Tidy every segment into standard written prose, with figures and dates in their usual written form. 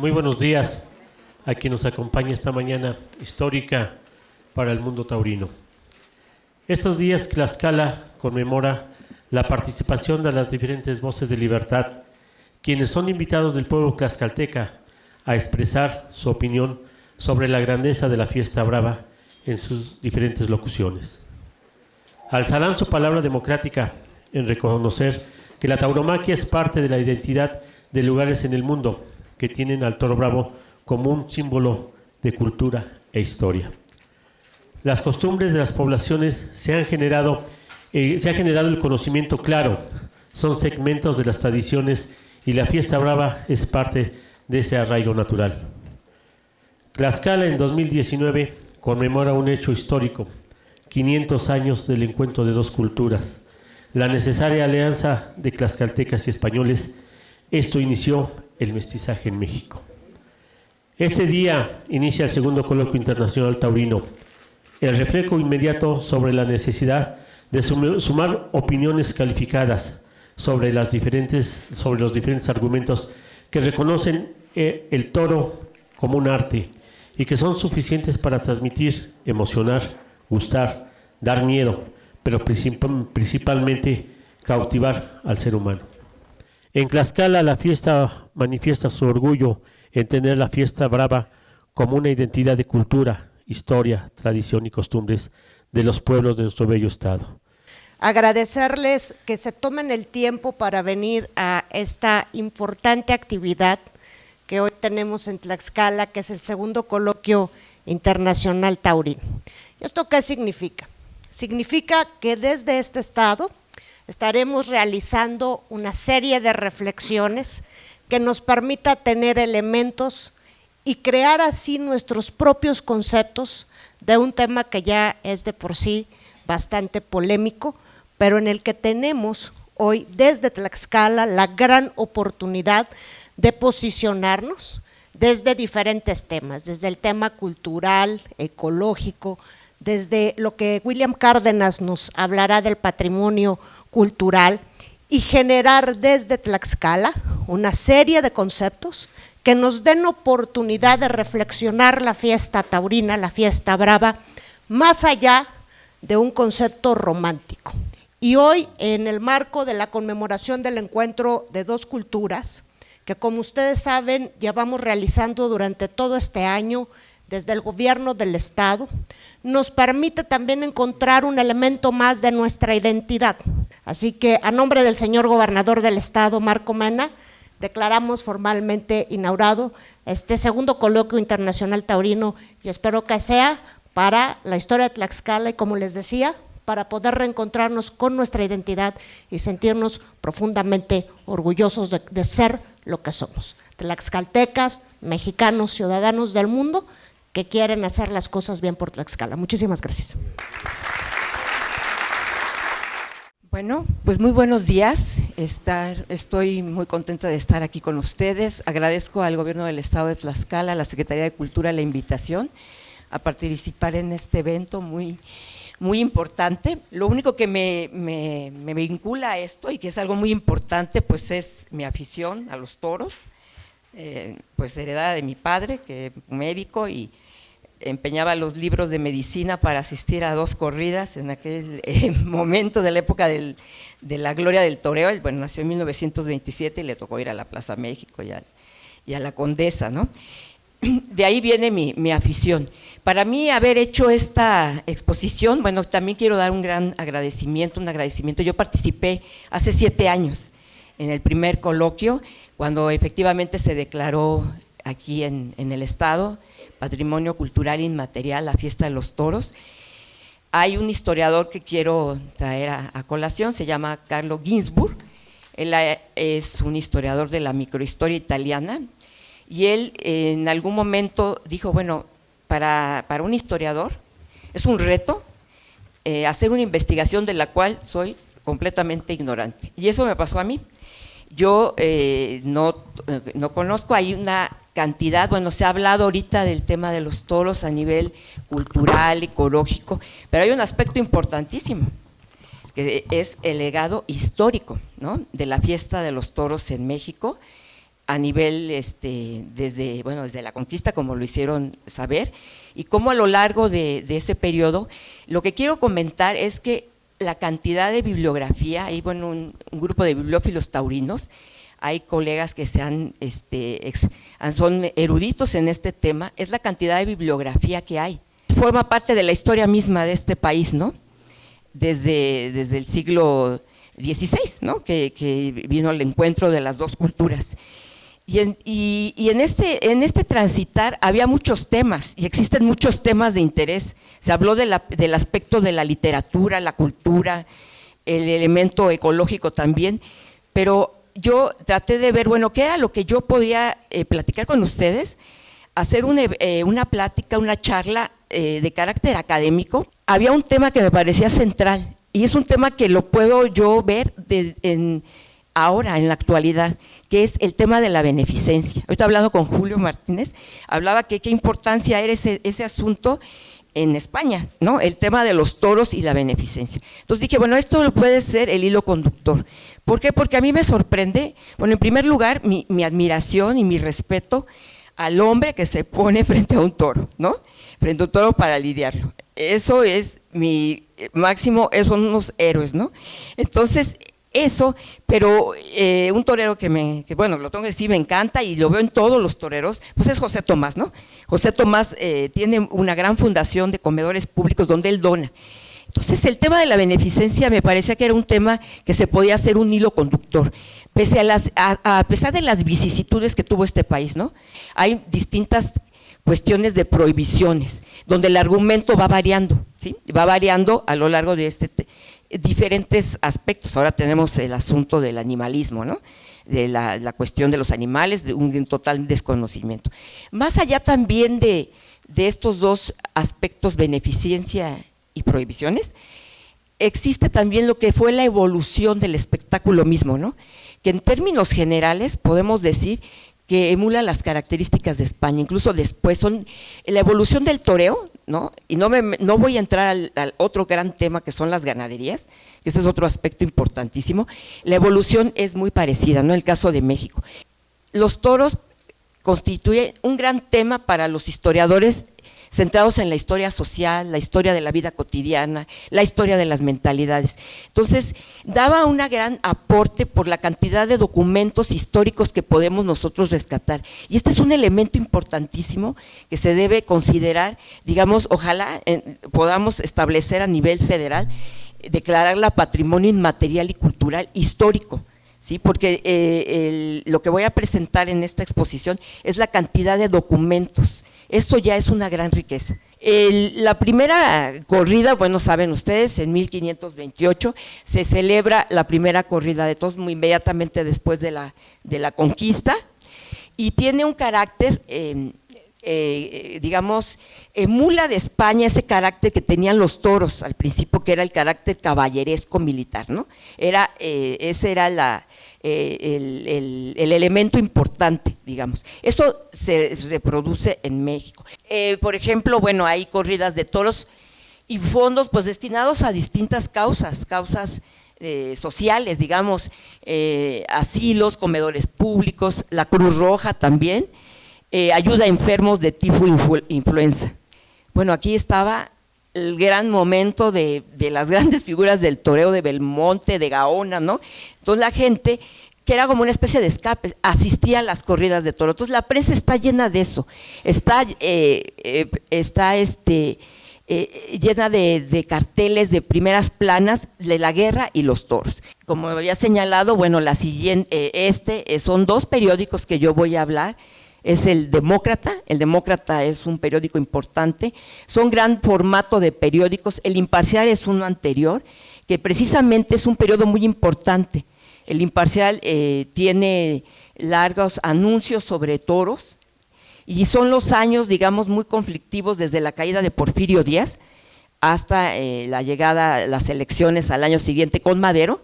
Muy buenos días a quien nos acompaña esta mañana histórica para el mundo taurino. Estos días Tlaxcala conmemora la participación de las diferentes voces de libertad, quienes son invitados del pueblo tlaxcalteca a expresar su opinión sobre la grandeza de la fiesta brava en sus diferentes locuciones. Alzarán su palabra democrática en reconocer que la tauromaquia es parte de la identidad de lugares en el mundo que tienen al toro bravo como un símbolo de cultura e historia. Las costumbres de las poblaciones se ha generado el conocimiento claro, son segmentos de las tradiciones y la fiesta brava es parte de ese arraigo natural. Tlaxcala en 2019 conmemora un hecho histórico, 500 años del encuentro de dos culturas, la necesaria alianza de tlaxcaltecas y españoles. Esto inició el mestizaje en México. Este día inicia el segundo coloquio internacional taurino, el reflejo inmediato sobre la necesidad de sumar opiniones calificadas sobre los diferentes argumentos que reconocen el toro como un arte y que son suficientes para transmitir, emocionar, gustar, dar miedo, pero principalmente cautivar al ser humano. En Tlaxcala la fiesta manifiesta su orgullo en tener la fiesta brava como una identidad de cultura, historia, tradición y costumbres de los pueblos de nuestro bello estado. Agradecerles que se tomen el tiempo para venir a esta importante actividad que hoy tenemos en Tlaxcala, que es el segundo coloquio internacional taurino. ¿Esto qué significa? Significa que desde este estado estaremos realizando una serie de reflexiones que nos permita tener elementos y crear así nuestros propios conceptos de un tema que ya es de por sí bastante polémico, pero en el que tenemos hoy desde Tlaxcala la gran oportunidad de posicionarnos desde diferentes temas, desde el tema cultural, ecológico, desde lo que William Cárdenas nos hablará del patrimonio cultural y generar desde Tlaxcala una serie de conceptos que nos den oportunidad de reflexionar la fiesta taurina, la fiesta brava, más allá de un concepto romántico. Y hoy, en el marco de la conmemoración del encuentro de dos culturas, que como ustedes saben, llevamos realizando durante todo este año desde el gobierno del estado, nos permite también encontrar un elemento más de nuestra identidad. Así que a nombre del señor gobernador del estado, Marco Mena, declaramos formalmente inaugurado este segundo coloquio internacional taurino y espero que sea para la historia de Tlaxcala y, como les decía, para poder reencontrarnos con nuestra identidad y sentirnos profundamente orgullosos de ser lo que somos, tlaxcaltecas, mexicanos, ciudadanos del mundo que quieren hacer las cosas bien por Tlaxcala. Muchísimas gracias. Bueno, pues muy buenos días. Estoy muy contenta de estar aquí con ustedes. Agradezco al Gobierno del Estado de Tlaxcala, a la Secretaría de Cultura, la invitación a participar en este evento muy importante. Lo único que me vincula a esto y que es algo muy importante, pues es mi afición a los toros, pues heredada de mi padre, que es médico y empeñaba los libros de medicina para asistir a dos corridas en aquel momento de la época de la gloria del toreo. Él, bueno, nació en 1927 y le tocó ir a la Plaza México y a la Condesa, ¿no? De ahí viene mi afición. Para mí haber hecho esta exposición, bueno, también quiero dar un gran agradecimiento, Yo participé hace 7 años en el primer coloquio, cuando efectivamente se declaró aquí en el estado Patrimonio Cultural Inmaterial la fiesta de los toros. Hay un historiador que quiero traer a colación, se llama Carlo Ginzburg. Él es un historiador de la microhistoria italiana y él en algún momento dijo, bueno, para un historiador es un reto hacer una investigación de la cual soy completamente ignorante, y eso me pasó a mí. Yo no conozco, hay una cantidad, bueno, se ha hablado ahorita del tema de los toros a nivel cultural, ecológico, pero hay un aspecto importantísimo, que es el legado histórico, ¿no?, de la fiesta de los toros en México, a nivel, desde la conquista, como lo hicieron saber, y cómo a lo largo de ese periodo, lo que quiero comentar es que la cantidad de bibliografía, hay un grupo de bibliófilos taurinos, hay colegas que son eruditos en este tema, es la cantidad de bibliografía que hay. Forma parte de la historia misma de este país, ¿no? Desde el siglo XVI, ¿no? Que vino el encuentro de las dos culturas. Y en este transitar había muchos temas, y existen muchos temas de interés. Se habló del aspecto de la literatura, la cultura, el elemento ecológico también, pero yo traté de ver, qué era lo que yo podía platicar con ustedes, hacer una plática, una charla de carácter académico. Había un tema que me parecía central, y es un tema que lo puedo yo ver ahora, en la actualidad, que es el tema de la beneficencia. Ahorita hablando con Julio Martínez, hablaba que qué importancia era ese asunto en España, ¿no? El tema de los toros y la beneficencia. Entonces dije, esto puede ser el hilo conductor. ¿Por qué? Porque a mí me sorprende, en primer lugar, mi admiración y mi respeto al hombre que se pone frente a un toro, ¿no? Frente a un toro para lidiarlo. Eso es mi máximo, esos son unos héroes, ¿no? Entonces, eso, pero un torero que lo tengo que decir, me encanta y lo veo en todos los toreros, pues es José Tomás, ¿no? José Tomás tiene una gran fundación de comedores públicos donde él dona. Entonces, el tema de la beneficencia me parecía que era un tema que se podía hacer un hilo conductor, a pesar de las vicisitudes que tuvo este país, ¿no? Hay distintas cuestiones de prohibiciones, donde el argumento va variando, ¿sí? Va variando a lo largo de diferentes aspectos. Ahora tenemos el asunto del animalismo, ¿no? De la cuestión de los animales, de un total desconocimiento. Más allá también de estos dos aspectos, beneficencia y prohibiciones, existe también lo que fue la evolución del espectáculo mismo, ¿no? Que en términos generales podemos decir que emula las características de España, incluso después son la evolución del toreo, ¿no? Y no voy a entrar al otro gran tema que son las ganaderías, que ese es otro aspecto importantísimo. La evolución es muy parecida, ¿no? En el caso de México. Los toros constituyen un gran tema para los historiadores centrados en la historia social, la historia de la vida cotidiana, la historia de las mentalidades. Entonces, daba un gran aporte por la cantidad de documentos históricos que podemos nosotros rescatar. Y este es un elemento importantísimo que se debe considerar, digamos, ojalá podamos establecer a nivel federal, declararla patrimonio inmaterial y cultural histórico. Sí, porque lo que voy a presentar en esta exposición es la cantidad de documentos. Esto ya es una gran riqueza. La primera corrida, saben ustedes, en 1528 se celebra la primera corrida de toros, muy inmediatamente después de la conquista, y tiene un carácter, digamos, emula de España ese carácter que tenían los toros al principio, que era el carácter caballeresco militar, ¿no? Ese era el elemento importante, digamos. Eso se reproduce en México. Por ejemplo, hay corridas de toros y fondos pues destinados a distintas causas sociales, digamos, asilos, comedores públicos, la Cruz Roja también, ayuda a enfermos de tifo e influenza. Aquí estaba el gran momento de las grandes figuras del toreo de Belmonte, de Gaona, ¿no? Entonces la gente, que era como una especie de escape, asistía a las corridas de toro. Entonces la prensa está llena de eso, está llena de carteles de primeras planas de la guerra y los toros. Como había señalado, la siguiente, son dos periódicos que yo voy a hablar. Es el Demócrata es un periódico importante, son gran formato de periódicos. El Imparcial es uno anterior, que precisamente es un periodo muy importante. El Imparcial tiene largos anuncios sobre toros, y son los años, digamos, muy conflictivos desde la caída de Porfirio Díaz hasta la llegada, las elecciones al año siguiente con Madero,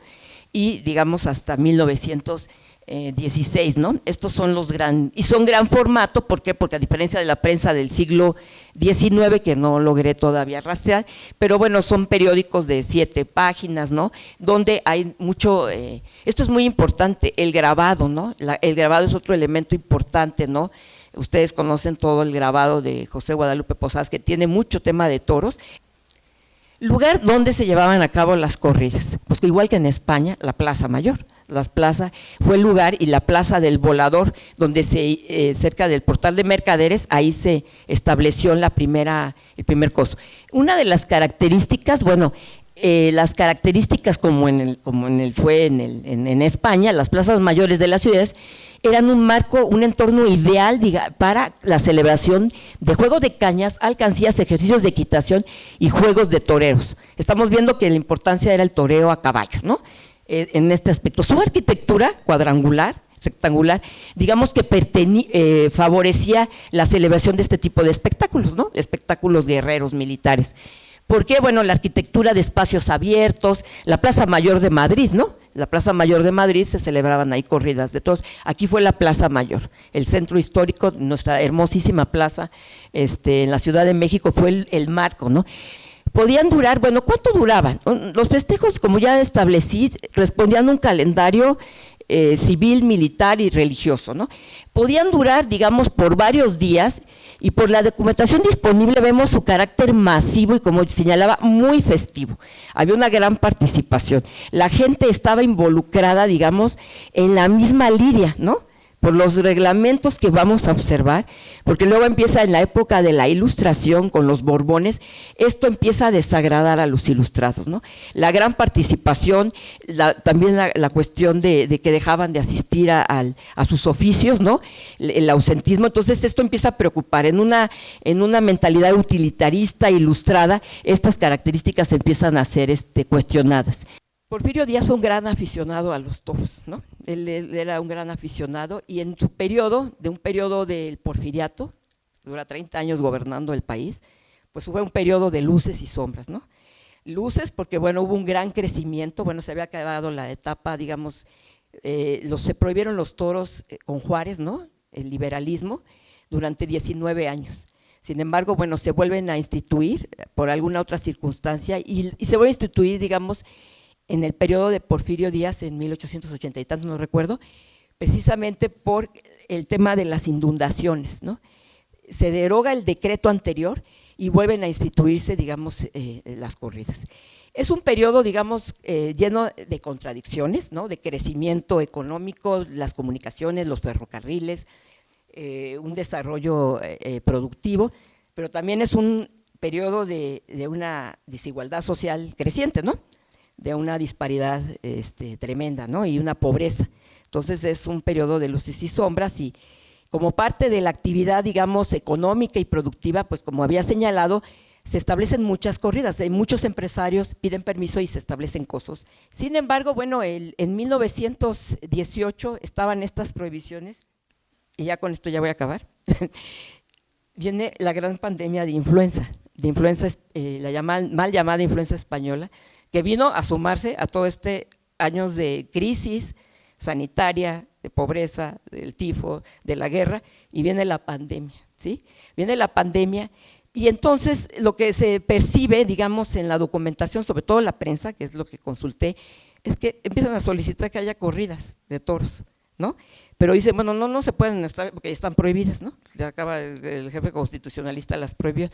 y digamos hasta 1900, XVI, ¿no? Estos son los y son gran formato, ¿por qué? Porque a diferencia de la prensa del siglo XIX, que no logré todavía rastrear, pero bueno, son periódicos de 7 páginas, ¿no? Donde hay mucho, esto es muy importante, el grabado, ¿no? El grabado es otro elemento importante, ¿no? Ustedes conocen todo el grabado de José Guadalupe Posadas, que tiene mucho tema de toros. Lugar donde se llevaban a cabo las corridas, pues igual que en España, la Plaza Mayor. La plaza fue el lugar, y la Plaza del Volador, donde cerca del Portal de Mercaderes, ahí se estableció el primer coso. Una de las características, bueno, las características como fue en España, las plazas mayores de las ciudades eran un marco, un entorno ideal para la celebración de juegos de cañas, alcancías, ejercicios de equitación y juegos de toreros. Estamos viendo que la importancia era el toreo a caballo, ¿no? En este aspecto. Su arquitectura cuadrangular, rectangular, digamos que favorecía la celebración de este tipo de espectáculos, ¿no? Espectáculos guerreros, militares. ¿Por qué? Bueno, la arquitectura de espacios abiertos, la Plaza Mayor de Madrid, ¿no? La Plaza Mayor de Madrid se celebraban ahí corridas de toros. Aquí fue la Plaza Mayor, el centro histórico, nuestra hermosísima plaza en la Ciudad de México fue el marco, ¿no? Podían durar, bueno, ¿cuánto duraban? Los festejos, como ya establecí, respondían a un calendario civil, militar y religioso, ¿no? Podían durar, digamos, por varios días, y por la documentación disponible vemos su carácter masivo y, como señalaba, muy festivo. Había una gran participación. La gente estaba involucrada, digamos, en la misma lidia, ¿no? Por los reglamentos que vamos a observar, porque luego empieza en la época de la Ilustración con los Borbones, esto empieza a desagradar a los ilustrados, ¿no? La gran participación, también la cuestión de que dejaban de asistir a sus oficios, ¿no? El ausentismo, entonces esto empieza a preocupar. En una mentalidad utilitarista, ilustrada, estas características empiezan a ser cuestionadas. Porfirio Díaz fue un gran aficionado a los toros, ¿no? Él era un gran aficionado, y en su periodo, de un periodo del porfiriato, dura 30 años gobernando el país, pues fue un periodo de luces y sombras, ¿no? Luces porque, bueno, hubo un gran crecimiento, bueno, se había acabado la etapa, digamos, se prohibieron los toros con Juárez, ¿no? El liberalismo, durante 19 años. Sin embargo, bueno, se vuelven a instituir por alguna otra circunstancia, y se vuelve a instituir, digamos, en el periodo de Porfirio Díaz, en 1880 y tanto, no recuerdo, precisamente por el tema de las inundaciones, ¿no? Se deroga el decreto anterior y vuelven a instituirse, digamos, las corridas. Es un periodo, digamos, lleno de contradicciones, ¿no? De crecimiento económico, las comunicaciones, los ferrocarriles, un desarrollo productivo, pero también es un periodo de una desigualdad social creciente, ¿no? De una disparidad tremenda, ¿no? Y una pobreza. Entonces es un periodo de luces y sombras, y como parte de la actividad, digamos, económica y productiva, pues como había señalado, se establecen muchas corridas, muchos empresarios piden permiso y se establecen cosos. Sin embargo, bueno, en 1918 estaban estas prohibiciones, y ya con esto ya voy a acabar. Viene la gran pandemia de influenza, la mal llamada influenza española, que vino a sumarse a todo años de crisis sanitaria, de pobreza, del tifo, de la guerra, y viene la pandemia, ¿sí? Viene la pandemia, y entonces lo que se percibe, digamos, en la documentación, sobre todo en la prensa, que es lo que consulté, es que empiezan a solicitar que haya corridas de toros, ¿no? Pero dicen, bueno, no se pueden estar, porque están prohibidas, ¿no? Ya acaba el jefe constitucionalista las prohibió.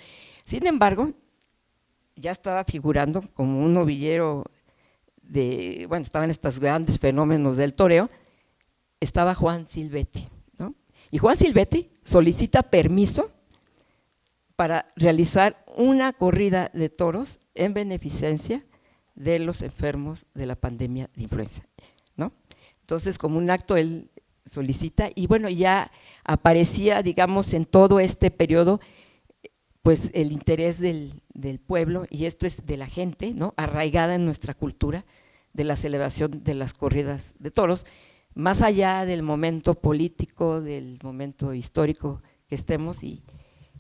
Sin embargo, ya estaba figurando como un novillero bueno, estaban estos grandes fenómenos del toreo, estaba Juan Silvetti, ¿no? Y Juan Silvetti solicita permiso para realizar una corrida de toros en beneficencia de los enfermos de la pandemia de influenza, ¿no? Entonces, como un acto, él solicita, y bueno, ya aparecía, digamos, en todo este periodo, pues el interés del pueblo, y esto es de la gente, ¿no? Arraigada en nuestra cultura, de la celebración de las corridas de toros, más allá del momento político, del momento histórico que estemos, y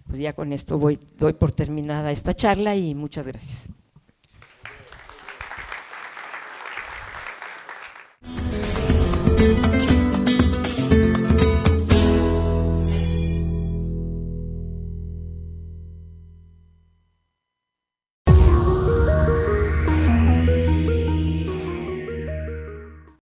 pues ya con esto doy por terminada esta charla, y muchas gracias.